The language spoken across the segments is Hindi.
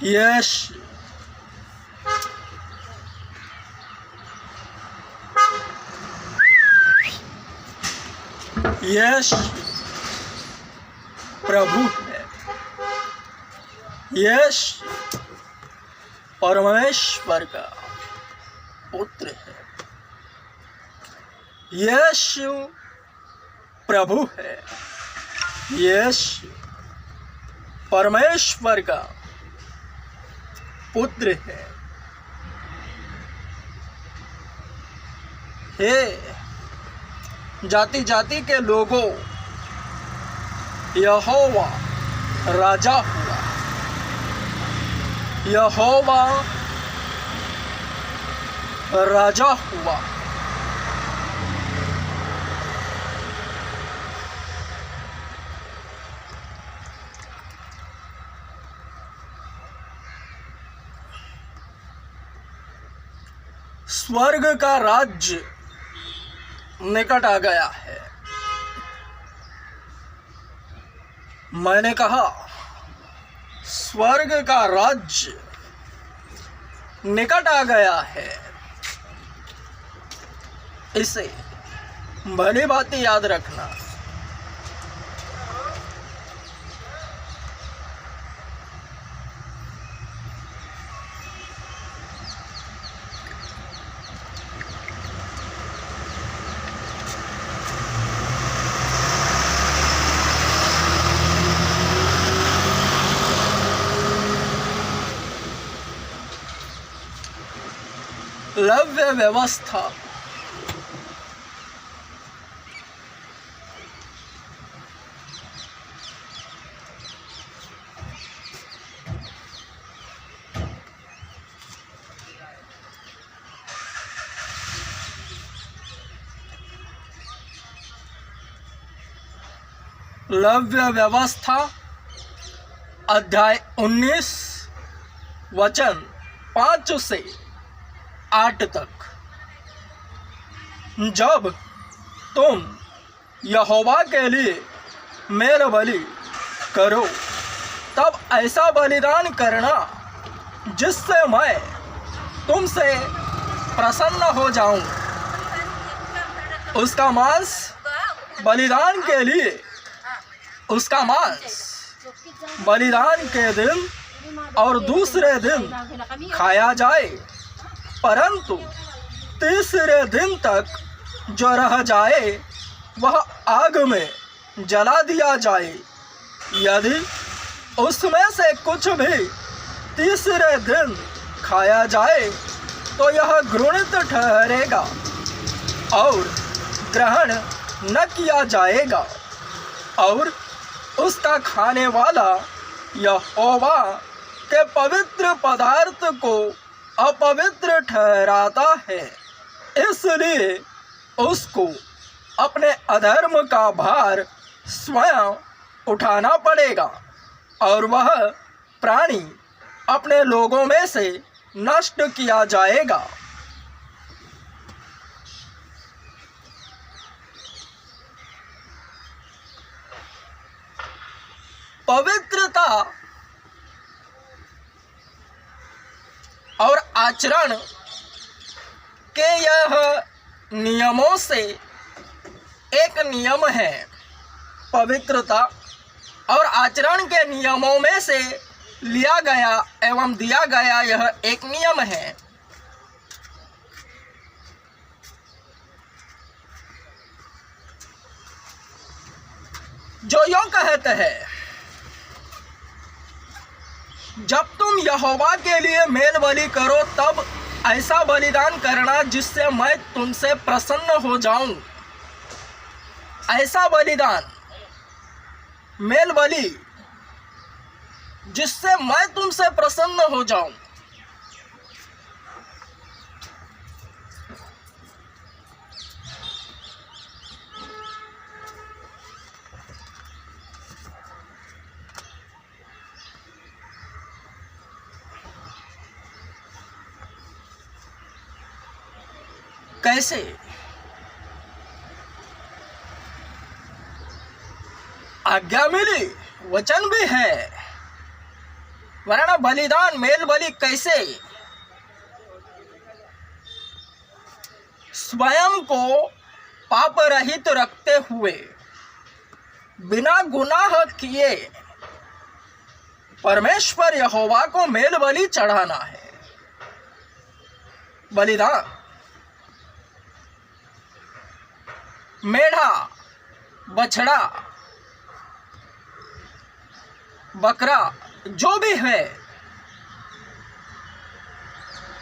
यश यश प्रभु है। यश परमेश्वर का पुत्र है। यश प्रभु है। यश परमेश्वर का पुत्र है। हे जाति जाति के लोगों, यहोवा राजा हुआ। यहोवा राजा हुआ। स्वर्ग का राज्य निकट आ गया है। मैंने कहा स्वर्ग का राज्य निकट आ गया है। इसे भली बात याद रखना। लव्य व्यवस्था लव्य व्यवस्था अध्याय 19 वचन 5 से 8 तक। जब तुम यहोवा के लिए मेल बलि करो तब ऐसा बलिदान करना जिससे मैं तुमसे प्रसन्न हो जाऊं। उसका मांस बलिदान के लिए, उसका मांस बलिदान के दिन और दूसरे दिन खाया जाए, परंतु तीसरे दिन तक जो रह जाए वह आग में जला दिया जाए। यदि उसमें से कुछ भी तीसरे दिन खाया जाए तो यह घृणित ठहरेगा और ग्रहण न किया जाएगा, और उसका खाने वाला यहोवा के पवित्र पदार्थ को अपवित्र ठहराता है। इसलिए उसको अपने अधर्म का भार स्वयं उठाना पड़ेगा और वह प्राणी अपने लोगों में से नष्ट किया जाएगा। पवित्रता और आचरण के यह नियमों से एक नियम है। पवित्रता और आचरण के नियमों में से लिया गया एवं दिया गया यह एक नियम है। जो यूं कहते हैं, जब तुम यहोवा के लिए मेल बलि करो तब ऐसा बलिदान करना जिससे मैं तुमसे प्रसन्न हो जाऊं। ऐसा बलिदान, मेल बलि जिससे मैं तुमसे प्रसन्न हो जाऊं। कैसे? आज्ञा मिली, वचन भी है, वरना बलिदान मेल बलि कैसे स्वयं को पाप रहित रखते हुए बिना गुनाह किए परमेश्वर यहोवा को मेल बलि चढ़ाना है। बलिदान मेढ़ा, बछड़ा, बकरा जो भी है,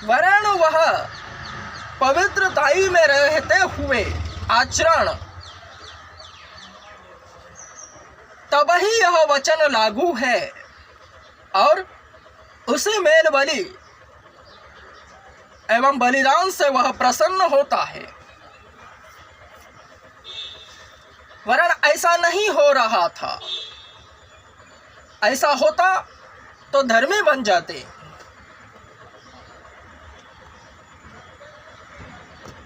वरन वह पवित्रताई में रहते हुए आचरण, तब ही यह वचन लागू है और उसी मेल बलि एवं बलिदान से वह प्रसन्न होता है। वरन ऐसा नहीं हो रहा था। ऐसा होता तो धर्मी बन जाते।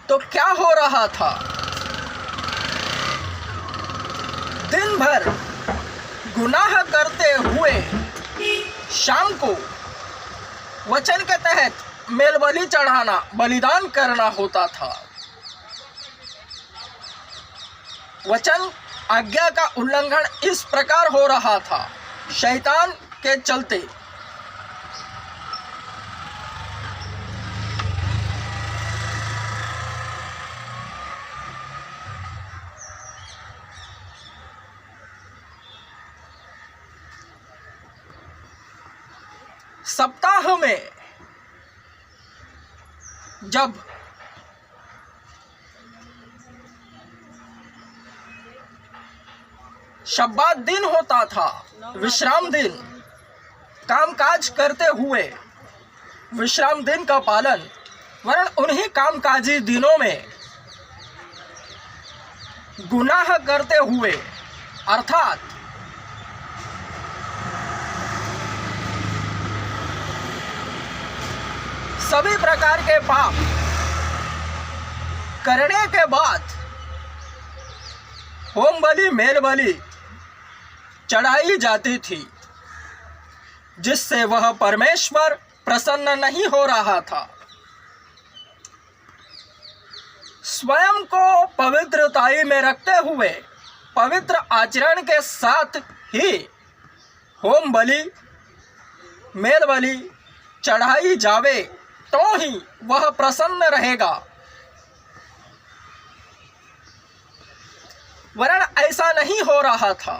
तो क्या हो रहा था? दिन भर गुनाह करते हुए शाम को वचन के तहत मेल बलि चढ़ाना, बलिदान करना होता था। वचन आज्ञा का उल्लंघन इस प्रकार हो रहा था, शैतान के चलते। सप्ताह में जब शब्बात दिन होता था, विश्राम दिन, कामकाज करते हुए विश्राम दिन का पालन, वरन उन्हीं कामकाजी दिनों में गुनाह करते हुए अर्थात सभी प्रकार के पाप करने के बाद होम बलि, मेल बलि चढ़ाई जाती थी, जिससे वह परमेश्वर प्रसन्न नहीं हो रहा था। स्वयं को पवित्रताई में रखते हुए पवित्र आचरण के साथ ही होम बलि, मेल बलि चढ़ाई जावे तो ही वह प्रसन्न रहेगा, वरन ऐसा नहीं हो रहा था।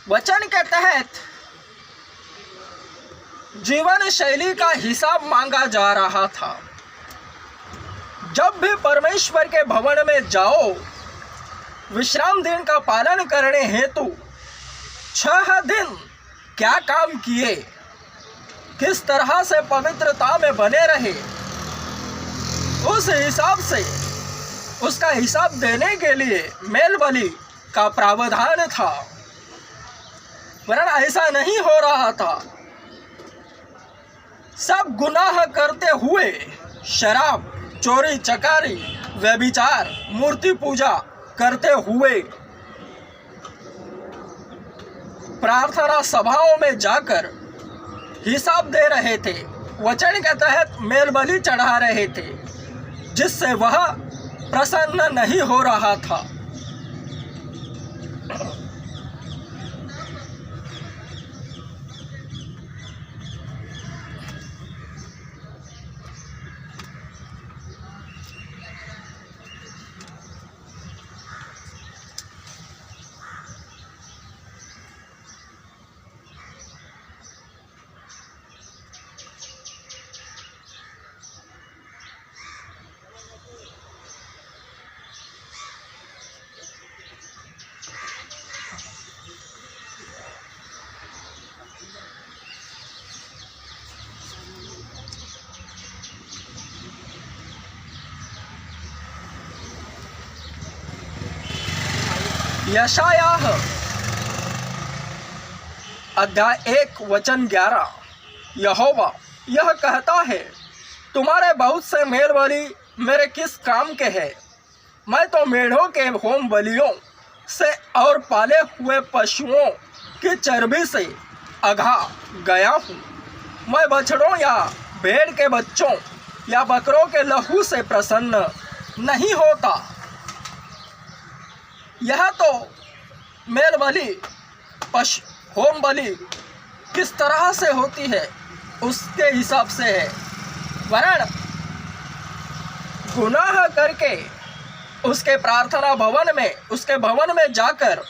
वचन के तहत जीवन शैली का हिसाब मांगा जा रहा था। जब भी परमेश्वर के भवन में जाओ, विश्राम दिन का पालन करने हेतु 6 दिन क्या काम किए, किस तरह से पवित्रता में बने रहे, उस हिसाब से उसका हिसाब देने के लिए मेल बलि का प्रावधान था, वरन ऐसा नहीं हो रहा था। सब गुनाह करते हुए शराब, चोरी चकारी, व्यभिचार, मूर्ति पूजा करते हुए प्रार्थना सभाओं में जाकर हिसाब दे रहे थे, वचन के तहत मेल बलि चढ़ा रहे थे, जिससे वह प्रसन्न नहीं हो रहा था। यशायाह अध्याय 1 वचन 11, यहोवा यह कहता है, तुम्हारे बहुत से मेल बलि मेरे किस काम के हैं? मैं तो मेढ़ों के होम बलियों से और पाले हुए पशुओं की चर्बी से अघा गया हूँ। मैं बछड़ों या भेड़ के बच्चों या बकरों के लहू से प्रसन्न नहीं होता। यह तो मेल बलि होम बलि किस तरह से होती है उसके हिसाब से है, वरन गुनाह करके उसके प्रार्थना भवन में उसके भवन में जाकर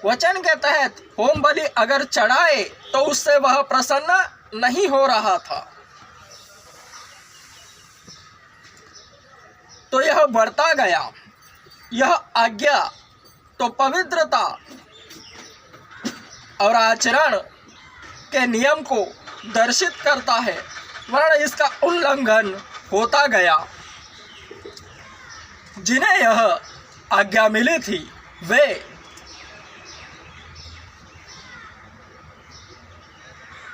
वचन के तहत होम बलि अगर चढ़ाए तो उससे वह प्रसन्न नहीं हो रहा था। तो यह बढ़ता गया। यह आज्ञा तो पवित्रता और आचरण के नियम को दर्शित करता है, वरन इसका उल्लंघन होता गया। जिन्हें यह आज्ञा मिली थी वे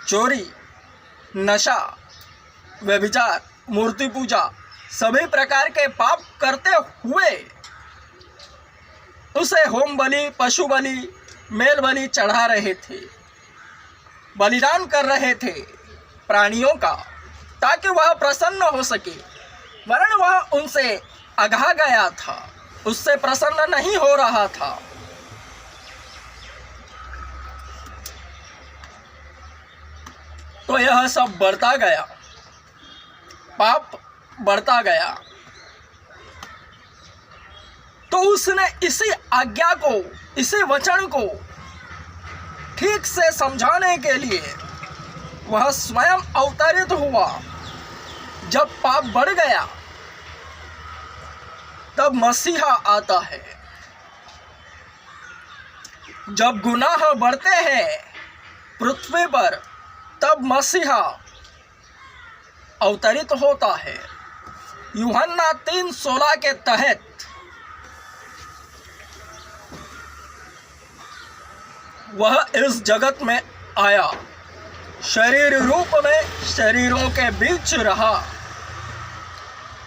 चोरी, नशा, व्यभिचार, मूर्ति पूजा, सभी प्रकार के पाप करते हुए उसे होम बलि, पशु बलि, मेल बलि चढ़ा रहे थे, बलिदान कर रहे थे प्राणियों का, ताकि वह प्रसन्न हो सके, वरन वह उनसे अघा गया था, उससे प्रसन्न नहीं हो रहा था। तो यह सब बढ़ता गया, पाप बढ़ता गया। तो उसने इसी आज्ञा को, इसी वचन को ठीक से समझाने के लिए वह स्वयं अवतरित हुआ। जब पाप बढ़ गया तब मसीहा आता है। जब गुनाह बढ़ते हैं पृथ्वी पर तब मसीहा अवतरित होता है। यूहन्ना 3:16 के तहत वह इस जगत में आया, शरीर रूप में शरीरों के बीच रहा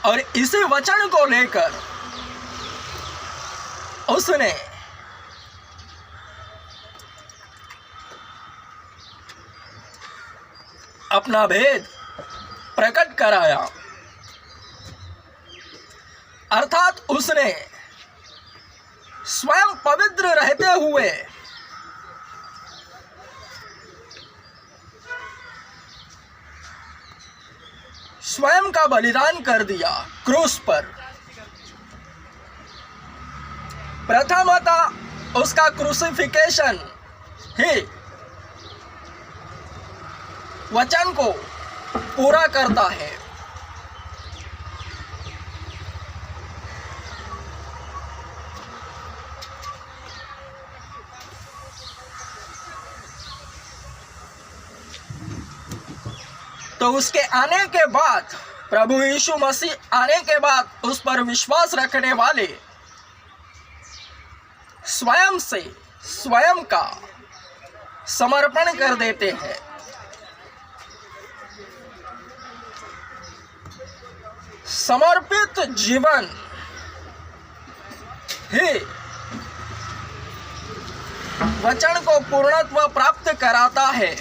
और इसी वचन को लेकर उसने अपना भेद प्रकट कराया। अर्थात उसने स्वयं पवित्र रहते हुए स्वयं का बलिदान कर दिया क्रूस पर। प्रथमतः उसका क्रूसिफिकेशन ही वचन को पूरा करता है। तो उसके आने के बाद, प्रभु यीशु मसीह आने के बाद उस पर विश्वास रखने वाले स्वयं से स्वयं का समर्पण कर देते हैं। समर्पित जीवन ही वचन को पूर्णत्व प्राप्त कराता है।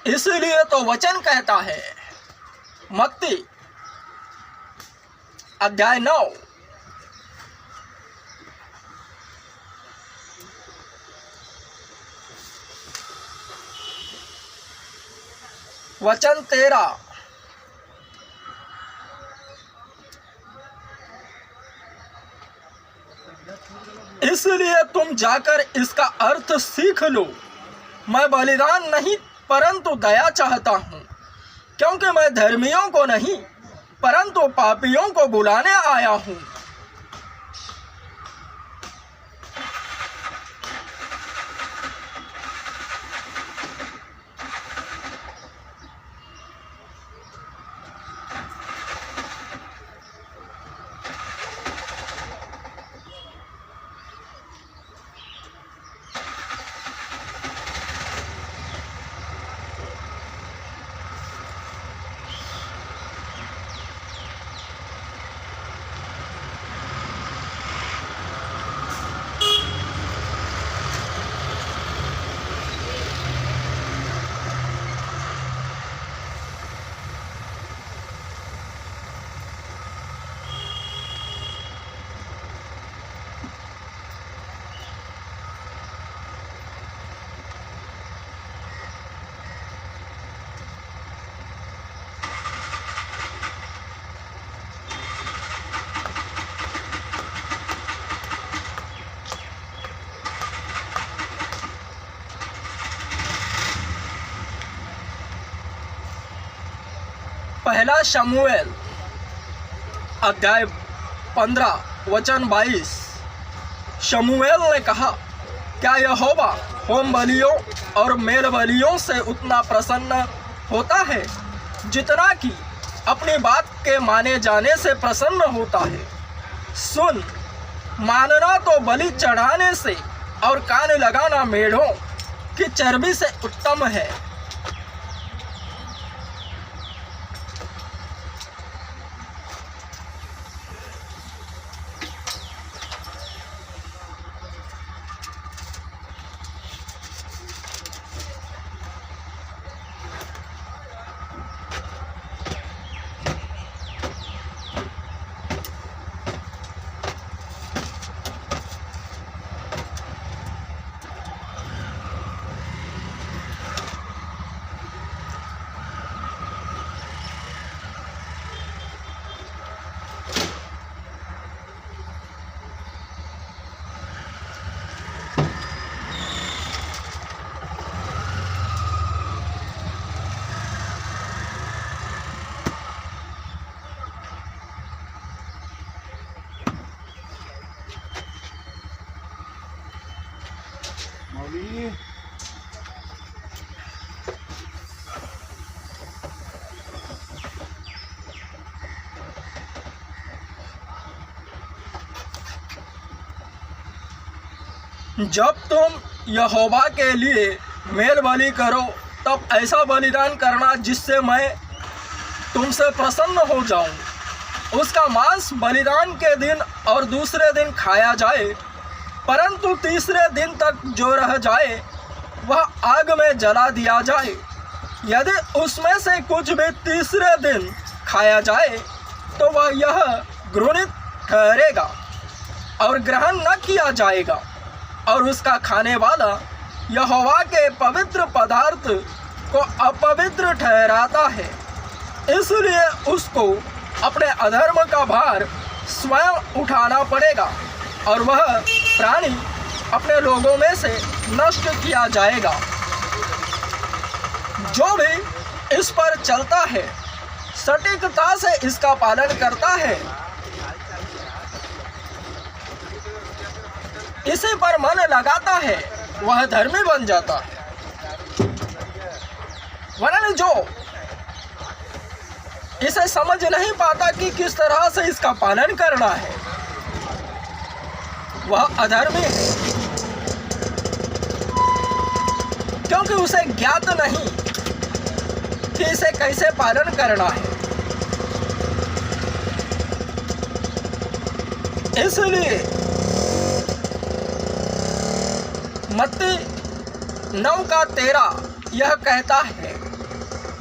इसलिए तो वचन कहता है, मत्ती अध्याय 9 वचन 13, इसलिए तुम जाकर इसका अर्थ सीख लो, मैं बलिदान नहीं परंतु दया चाहता हूँ, क्योंकि मैं धर्मियों को नहीं परंतु पापियों को बुलाने आया हूँ। पहला शमूएल अध्याय 15 वचन 22। शमूएल ने कहा, क्या यहोवा होम बलियों और मेल बलियों से उतना प्रसन्न होता है जितना कि अपनी बात के माने जाने से प्रसन्न होता है? सुन, मानना तो बलि चढ़ाने से और कान लगाना मेढ़ों की चर्बी से उत्तम है। मौली जब तुम यहोवा के लिए मेल बलि करो तब ऐसा बलिदान करना जिससे मैं तुमसे प्रसन्न हो जाऊं। उसका मांस बलिदान के दिन और दूसरे दिन खाया जाए, परंतु तीसरे दिन तक जो रह जाए वह आग में जला दिया जाए। यदि उसमें से कुछ भी तीसरे दिन खाया जाए तो वह यह घृणित ठहरेगा और ग्रहण न किया जाएगा, और उसका खाने वाला यहोवा के पवित्र पदार्थ को अपवित्र ठहराता है। इसलिए उसको अपने अधर्म का भार स्वयं उठाना पड़ेगा और वह प्राणी अपने लोगों में से नष्ट किया जाएगा। जो भी इस पर चलता है, सटीकता से इसका पालन करता है, इसी पर मन लगाता है, वह धर्मी बन जाता है। वरन जो इसे समझ नहीं पाता कि किस तरह से इसका पालन करना है, वह अधर्मी है, क्योंकि उसे ज्ञात नहीं कि इसे कैसे पालन करना है। इसलिए मत्ती 9:13 यह कहता है,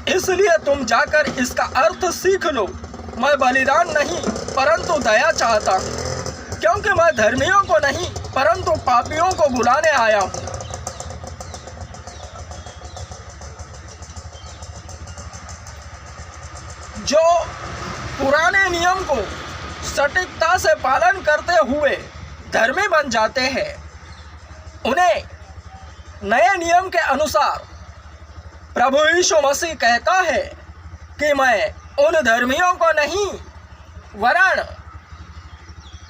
इसलिए तुम जाकर इसका अर्थ सीख लो। मैं बलिदान नहीं परंतु दया चाहता हूँ, क्योंकि मैं धर्मियों को नहीं परंतु पापियों को बुलाने आया हूँ। जो पुराने नियम को सटीकता से पालन करते हुए धर्मी बन जाते हैं, उन्हें नए नियम के अनुसार प्रभु यीशु मसीह कहता है कि मैं उन धर्मियों को नहीं वरन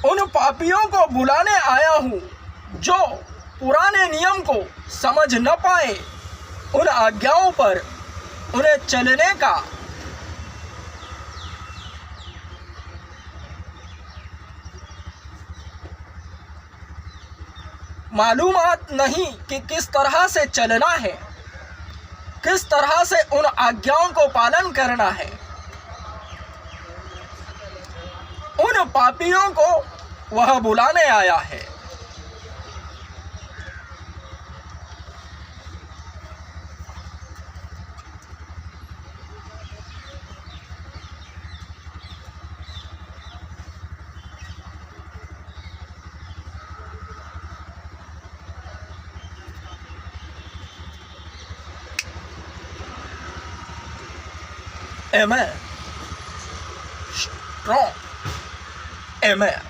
उन पापियों को बुलाने आया हूँ जो पुराने नियम को समझ न पाए, उन आज्ञाओं पर उन्हें चलने का मालूमात नहीं कि किस तरह से चलना है, किस तरह से उन आज्ञाओं को पालन करना है। उन पापियों को वह बुलाने आया है। Amen. Strong. Amen.